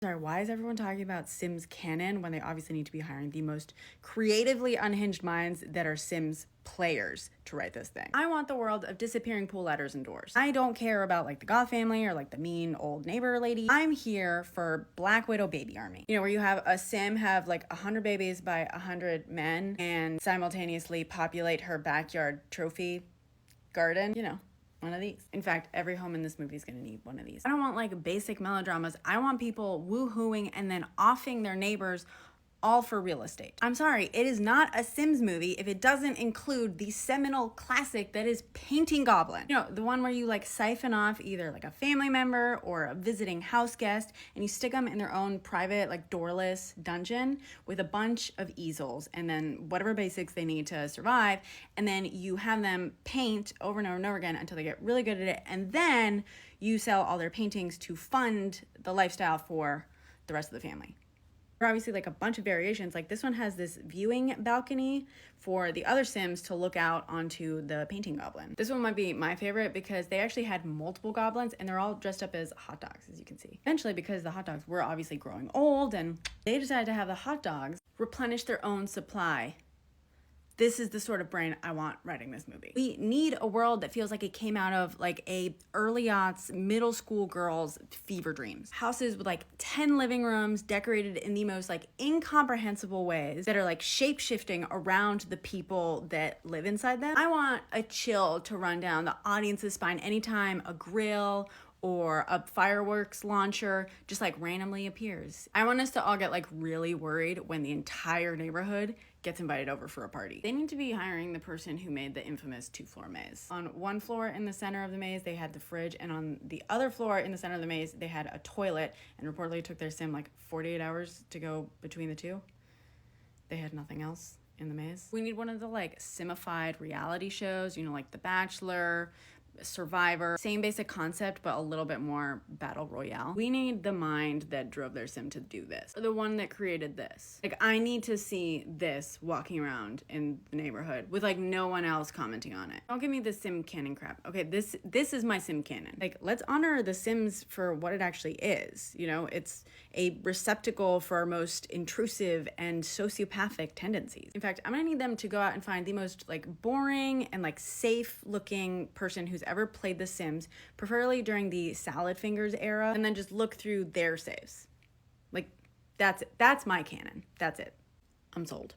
Sorry, why is everyone talking about Sims canon when they obviously need to be hiring the most creatively unhinged minds that are Sims players to write this thing? I want the world of disappearing pool letters and doors. I don't care about like the Goth family or like the mean old neighbor lady. I'm here for Black Widow baby army. You know, where you have a Sim have like 100 babies by 100 men and simultaneously populate her backyard trophy garden, you know. One of these. In fact, every home in this movie is gonna need one of these. I don't want like basic melodramas. I want people woohooing and then offing their neighbors all for real estate. I'm sorry, it is not a Sims movie if it doesn't include the seminal classic that is Painting Goblin. You know, the one where you like siphon off either like a family member or a visiting house guest and you stick them in their own private like doorless dungeon with a bunch of easels and then whatever basics they need to survive, and then you have them paint over and over and over again until they get really good at it, and then you sell all their paintings to fund the lifestyle for the rest of the family. There are obviously like a bunch of variations. Like this one has this viewing balcony for the other Sims to look out onto the Painting Goblin. This one might be my favorite because they actually had multiple goblins and they're all dressed up as hot dogs, as you can see. Eventually, because the hot dogs were obviously growing old and they decided to have the hot dogs replenish their own supply. This is the sort of brain I want writing this movie. We need a world that feels like it came out of like a early aughts middle school girls' fever dreams. Houses with like 10 living rooms decorated in the most like incomprehensible ways that are like shape-shifting around the people that live inside them. I want a chill to run down the audience's spine anytime a grill or a fireworks launcher just like randomly appears. I want us to all get like really worried when the entire neighborhood gets invited over for a party. They need to be hiring the person who made the infamous 2-floor maze. On one floor in the center of the maze, they had the fridge, and on the other floor in the center of the maze, they had a toilet, and reportedly it took their Sim like 48 hours to go between the two. They had nothing else in the maze. We need one of the like Simified reality shows, you know, like The Bachelor, Survivor, same basic concept, but a little bit more battle royale. We need the mind that drove their Sim to do this, or the one that created this. Like, I need to see this walking around in the neighborhood with like no one else commenting on it. Don't give me the Sim canon crap. Okay, this is my Sim canon. Like, let's honor the Sims for what it actually is. You know, it's a receptacle for our most intrusive and sociopathic tendencies. In fact, I'm gonna need them to go out and find the most like boring and like safe looking person who's ever played The Sims, preferably during the Salad Fingers era, and then just look through their saves. Like, that's my canon. That's it. I'm sold.